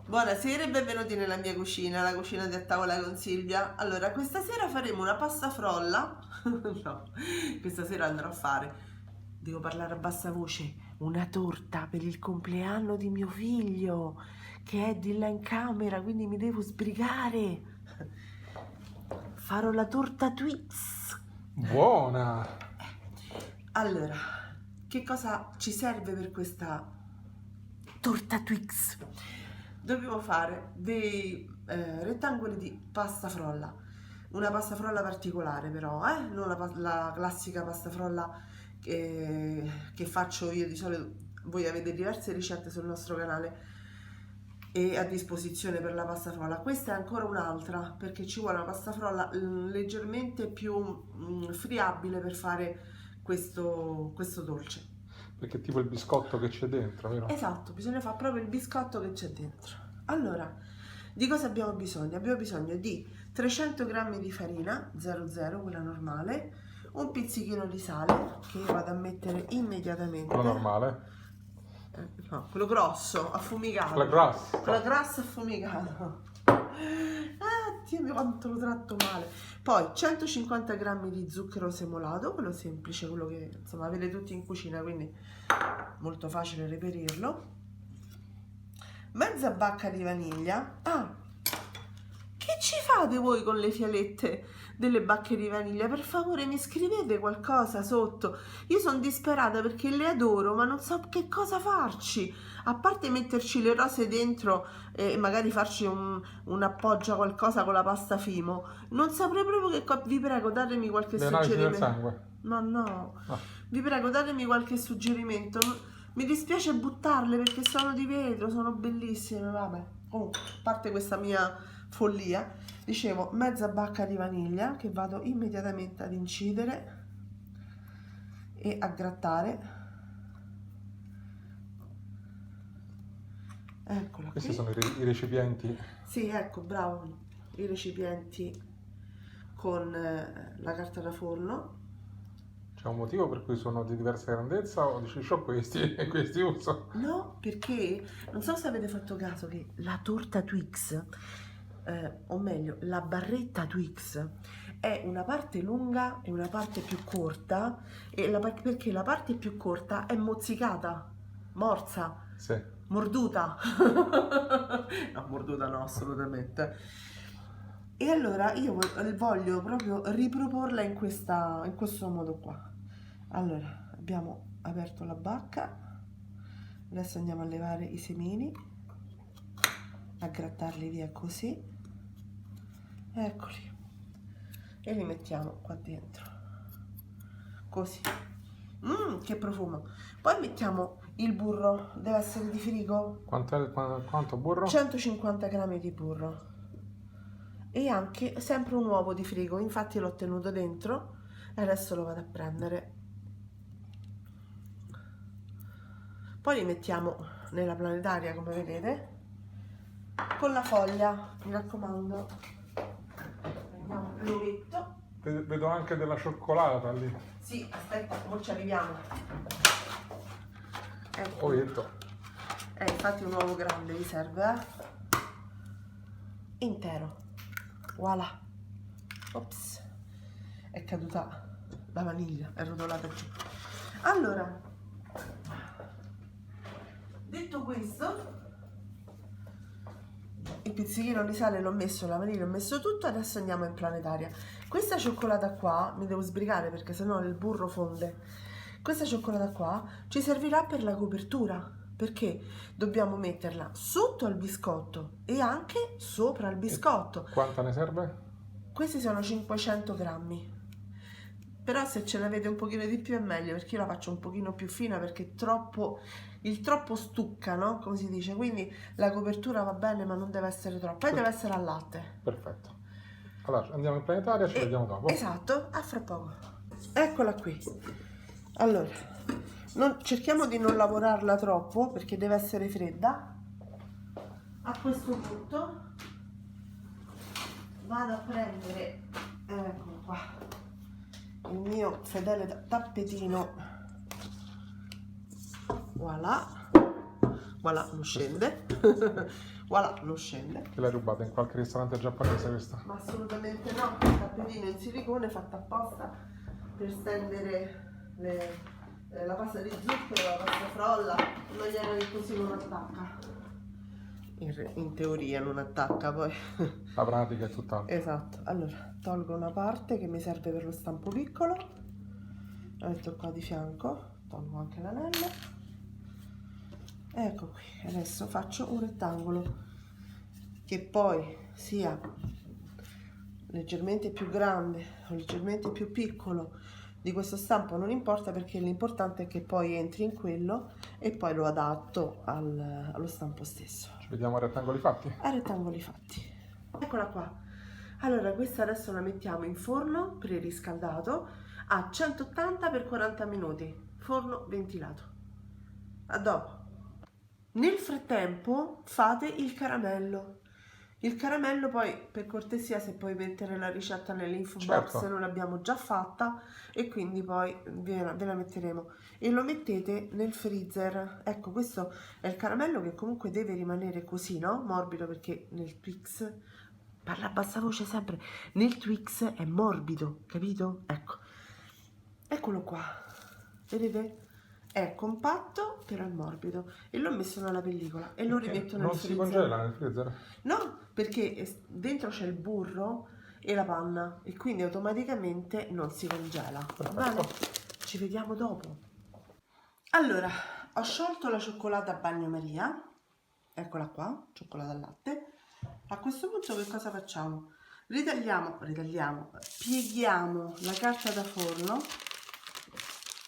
Buonasera e benvenuti nella mia cucina, la cucina di A Tavola con Silvia. Allora, questa sera faremo una pasta frolla. No, questa sera andrò a fare, devo parlare a bassa voce, una torta per il compleanno di mio figlio, che è di là in camera, quindi mi devo sbrigare. Farò la torta Twix. Buona! Allora, che cosa ci serve per questa torta Twix? Dobbiamo fare dei rettangoli di pasta frolla, una pasta frolla particolare però, non la classica pasta frolla che faccio io di solito. Voi avete diverse ricette sul nostro canale e a disposizione per la pasta frolla. Questa è ancora un'altra perché ci vuole una pasta frolla leggermente più friabile per fare questo dolce. Perché è tipo il biscotto che c'è dentro, vero? Esatto, bisogna fare proprio il biscotto che c'è dentro. Allora, di cosa abbiamo bisogno? Abbiamo bisogno di 300 g di farina 00, quella normale, un pizzichino di sale che io vado a mettere immediatamente. Quello normale? No, quello grosso, affumicato. Quello grasso. Quello grasso affumicato. Ah, Dio mio, quanto lo tratto male. Poi 150 g di zucchero semolato, quello semplice, quello che insomma avete tutti in cucina, quindi molto facile reperirlo. Mezza bacca di vaniglia. Ah, che ci fate voi con le fialette delle bacche di vaniglia? Per favore mi scrivete qualcosa sotto. Io sono disperata perché le adoro, ma non so che cosa farci. A parte metterci le rose dentro e magari farci un appoggio a qualcosa con la pasta Fimo, non saprei proprio che vi prego, datemi qualche Le analisi del suggerimento. sangue? Ma no, No. vi prego, datemi qualche suggerimento. Mi dispiace buttarle perché sono di vetro, sono bellissime, vabbè. Comunque, a parte questa mia follia, dicevo, mezza bacca di vaniglia che vado immediatamente ad incidere e a grattare. Eccola Questi qui. sono i recipienti. Sì, ecco, bravo, i recipienti con la carta da forno. C'è un motivo per cui sono di diversa grandezza o dici c'ho questi e questi uso? No, perché non so se avete fatto caso che la torta Twix, o meglio, la barretta Twix, è una parte lunga e una parte più corta, e perché la parte più corta è mozzicata, morsa, Sì. morduta. No, morduta no, assolutamente. E allora io voglio proprio riproporla in questo modo qua. Allora, abbiamo aperto la bacca. Adesso andiamo a levare i semini, a grattarli via così, eccoli, e li mettiamo qua dentro, così. Che profumo! Poi mettiamo il burro, deve essere di frigo, Quanto burro? 150 g di burro e anche sempre un uovo di frigo, infatti l'ho tenuto dentro e adesso lo vado a prendere. Poi li mettiamo nella planetaria, come vedete, con la foglia, mi raccomando. Prendiamo l'ovetto. Vedo anche della cioccolata lì. Sì, aspetta, ora ci arriviamo. Ecco. Ovetto. Infatti un uovo grande vi serve, intero. Voilà. Ops. È caduta la vaniglia, è rotolata giù. Allora, detto questo, il pizzichino di sale l'ho messo, la vaniglia l'ho messo tutto, adesso andiamo in planetaria. Questa cioccolata qua, mi devo sbrigare perché sennò il burro fonde. Questa cioccolata qua ci servirà per la copertura, perché dobbiamo metterla sotto al biscotto e anche sopra il biscotto. Quanta ne serve? Questi sono 500 grammi. Però se ce ne avete un pochino di più è meglio, perché io la faccio un pochino più fina perché il troppo stucca, no? Come si dice, quindi la copertura va bene ma non deve essere troppo, poi deve essere al latte. Perfetto. Allora andiamo in planetaria, ci vediamo dopo. Esatto, a fra poco. Eccola qui. Allora, cerchiamo di non lavorarla troppo perché deve essere fredda. A questo punto vado a prendere, eccolo qua, il mio fedele tappetino. Voilà. voilà, non scende. Voilà, non scende. Che l'hai rubata in qualche ristorante giapponese questa? Ma assolutamente no, un tappetino in silicone fatto apposta per stendere la pasta di zucchero, la pasta frolla, in maniera che così non attacca. In teoria non attacca poi. La pratica è tutt'altro. Esatto, allora tolgo una parte che mi serve per lo stampo piccolo, la metto qua di fianco, tolgo anche l'anello. Ecco qui, adesso faccio un rettangolo che poi sia leggermente più grande o leggermente più piccolo di questo stampo non importa, perché l'importante è che poi entri in quello e poi lo adatto allo stampo stesso. Ci vediamo a rettangoli fatti? A rettangoli fatti. Eccola qua. Allora questa adesso la mettiamo in forno preriscaldato a 180 per 40 minuti, forno ventilato. A dopo. Nel frattempo fate il caramello. Il caramello poi, per cortesia, se puoi mettere la ricetta nell'info box, Certo. non l'abbiamo già fatta e quindi poi ve la metteremo. E lo mettete nel freezer. Ecco, questo è il caramello che comunque deve rimanere così, no? Morbido, perché nel Twix, parla a bassa voce sempre, nel Twix è morbido, capito? Ecco, eccolo qua, vedete? È compatto però è morbido e l'ho messo nella pellicola e lo rimetto nel Non si freezer. congela nel freezer? No, perché dentro c'è il burro e la panna e quindi automaticamente non si congela. Va bene? Ci vediamo dopo. Allora, ho sciolto la cioccolata a bagnomaria, eccola qua, cioccolata al latte. A questo punto che cosa facciamo? Pieghiamo la carta da forno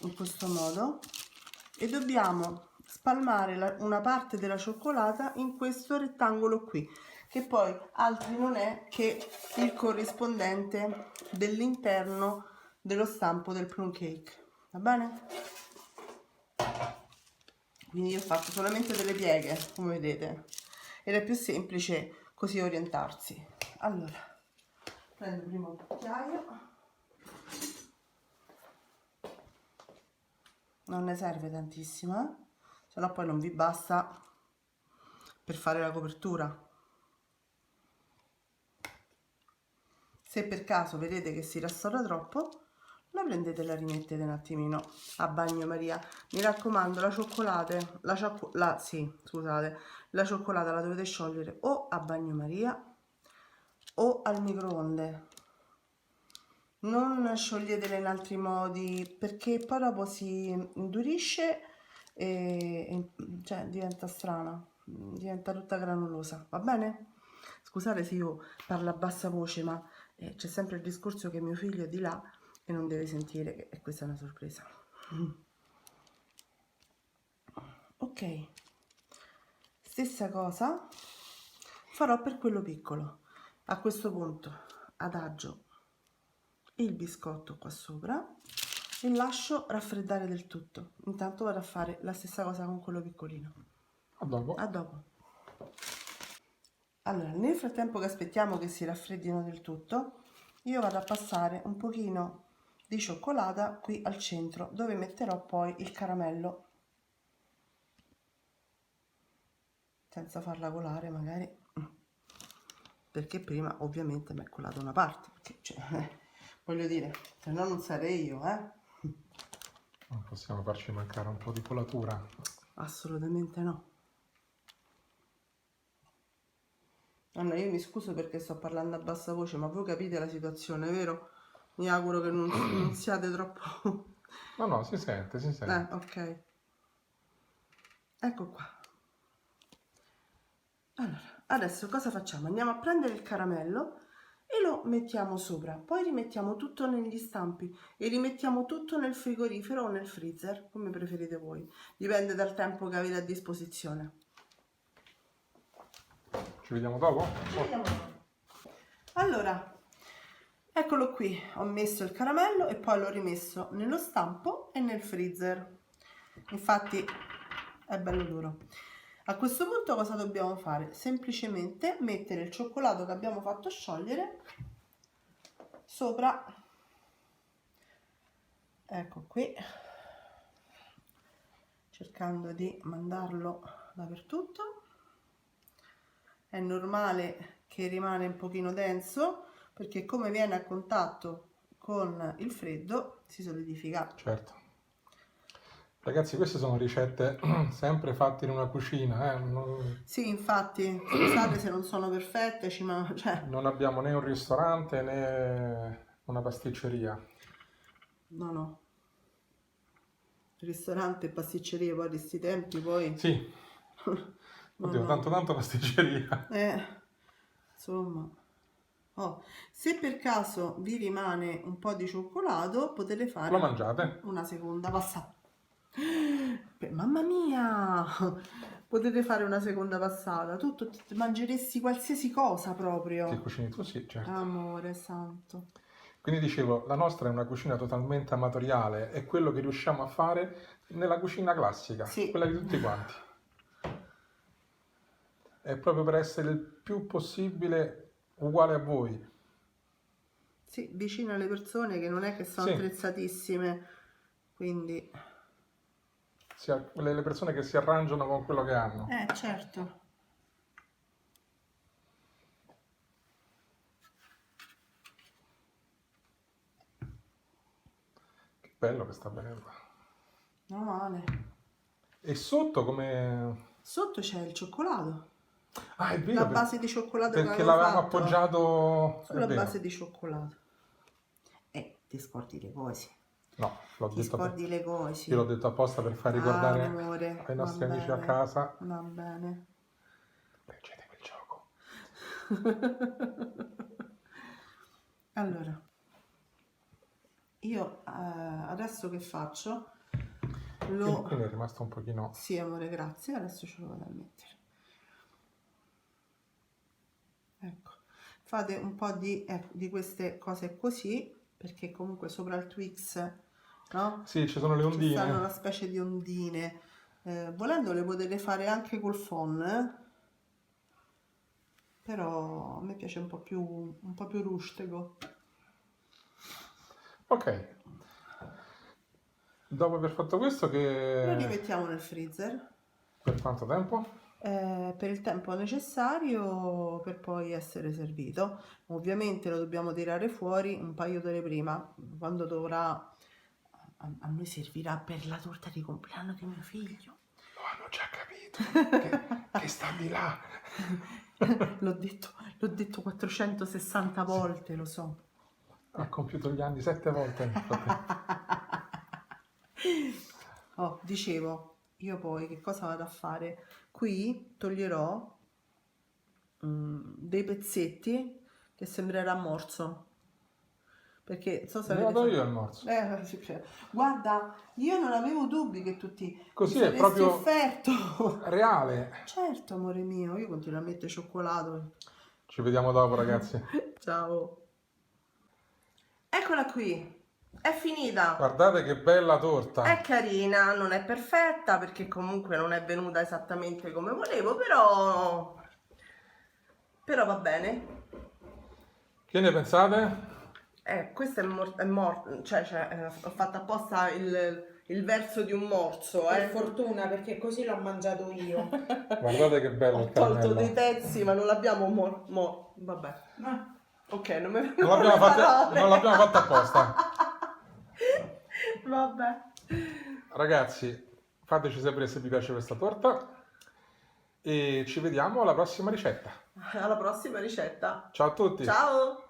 in questo modo e dobbiamo spalmare una parte della cioccolata in questo rettangolo qui, che poi altri non è che il corrispondente dell'interno dello stampo del plum cake, va bene? Quindi io ho fatto solamente delle pieghe, come vedete, ed è più semplice così orientarsi. Allora, prendo prima un cucchiaio, non ne serve tantissimo, se no poi non vi basta per fare la copertura. Se per caso vedete che si rassora troppo, la prendete e la rimettete un attimino a bagnomaria. Mi raccomando, la cioccolata la dovete sciogliere o a bagnomaria o al microonde. Non scioglietela in altri modi, perché poi dopo si indurisce e cioè diventa strana, diventa tutta granulosa, va bene? Scusate se io parlo a bassa voce, ma c'è sempre il discorso che mio figlio è di là e non deve sentire che questa è una sorpresa. Ok, stessa cosa farò per quello piccolo. A questo punto adagio il biscotto qua sopra e lascio raffreddare del tutto. Intanto vado a fare la stessa cosa con quello piccolino. A dopo. A dopo. Allora, nel frattempo che aspettiamo che si raffreddino del tutto, io vado a passare un pochino di cioccolata qui al centro, dove metterò poi il caramello, senza farla colare magari, perché prima ovviamente mi è colata una parte, perché cioè, voglio dire, se no non sarei io, Non possiamo farci mancare un po' di colatura. Assolutamente no. Anna, io mi scuso perché sto parlando a bassa voce, ma voi capite la situazione, vero? Mi auguro che non siate troppo... No, si sente, si sente. Ok. Ecco qua. Allora, adesso cosa facciamo? Andiamo a prendere il caramello e lo mettiamo sopra, poi rimettiamo tutto negli stampi e rimettiamo tutto nel frigorifero o nel freezer, come preferite voi, dipende dal tempo che avete a disposizione. Ci vediamo dopo? Ci vediamo dopo. Allora, eccolo qui, ho messo il caramello e poi l'ho rimesso nello stampo e nel freezer, infatti è bello duro. A questo punto cosa dobbiamo fare? Semplicemente mettere il cioccolato che abbiamo fatto sciogliere sopra, ecco qui, cercando di mandarlo dappertutto. È normale che rimane un pochino denso perché come viene a contatto con il freddo si solidifica. Certo. Ragazzi, queste sono ricette sempre fatte in una cucina, Sì, infatti, scusate se non sono perfette, non abbiamo né un ristorante né una pasticceria. No. Ristorante e pasticceria poi di sti tempi, poi... Sì, oddio, no. tanto pasticceria. Insomma. Oh, se per caso vi rimane un po' di cioccolato, potete fare Lo mangiate? una seconda passata. Mamma mia! Potete fare una seconda passata. Tu mangeresti qualsiasi cosa proprio. Che cucini tu? Sì, certo. Amore santo. Quindi dicevo, la nostra è una cucina totalmente amatoriale, è quello che riusciamo a fare nella cucina classica, Sì. quella di tutti quanti. È proprio per essere il più possibile uguale a voi. Sì, vicino alle persone che non è che sono Sì. attrezzatissime, quindi... Le persone che si arrangiano con quello che hanno. Certo. Che bello che sta venendo. Non male. E sotto come... Sotto c'è il cioccolato. Ah, è vero, La base di cioccolato che perché avevo l'avevamo fatto appoggiato... sulla è vero. base di cioccolato. Ti scordi le cose. No, l'ho Ti detto scordi le cose. io l'ho detto apposta per far ricordare Amore, ai nostri va amici a bene, casa. Va bene. Leggete quel gioco. Allora, io adesso che faccio? Quindi è rimasto un pochino... Sì, amore, grazie. Adesso ce lo vado a mettere. Ecco, fate un po' di queste cose così, perché comunque sopra il Twix, no? Sì, ci sono le Ci stanno ondine. una specie di ondine. Volendo le potete fare anche col phon, però a me piace un po' più rustico. Ok. Dopo aver fatto questo Lo che... rimettiamo nel freezer Per quanto tempo? per il tempo necessario per poi essere servito. Ovviamente lo dobbiamo tirare fuori un paio d'ore prima, quando dovrà... A noi servirà per la torta di compleanno di mio figlio. Lo hanno già capito. che sta di là. L'ho detto 460 volte, lo so. Ha compiuto gli anni 7 volte nel frattempo. Dicevo, io poi che cosa vado a fare? Qui toglierò dei pezzetti che sembrerà morso. Perché so se Ne avete vado io al morso. guarda, io non avevo dubbi che tutti Così mi è saresti proprio offerto. reale. Certo, amore mio, io continuo a mettere cioccolato. Ci vediamo dopo, ragazzi. Ciao. Eccola qui. È finita. Guardate che bella torta. È carina, non è perfetta perché comunque non è venuta esattamente come volevo, però va bene. Che ne pensate? Questo è morto, cioè, ho fatto apposta il verso di un morso, Per fortuna, perché così l'ho mangiato io. Guardate che bello Ho il tolto caramello. dei pezzi, ma non l'abbiamo vabbè. Ok, non mi vengono Non le parole. l'abbiamo fatta apposta. Vabbè. Ragazzi, fateci sapere se vi piace questa torta e ci vediamo alla prossima ricetta. Alla prossima ricetta. Ciao a tutti. Ciao.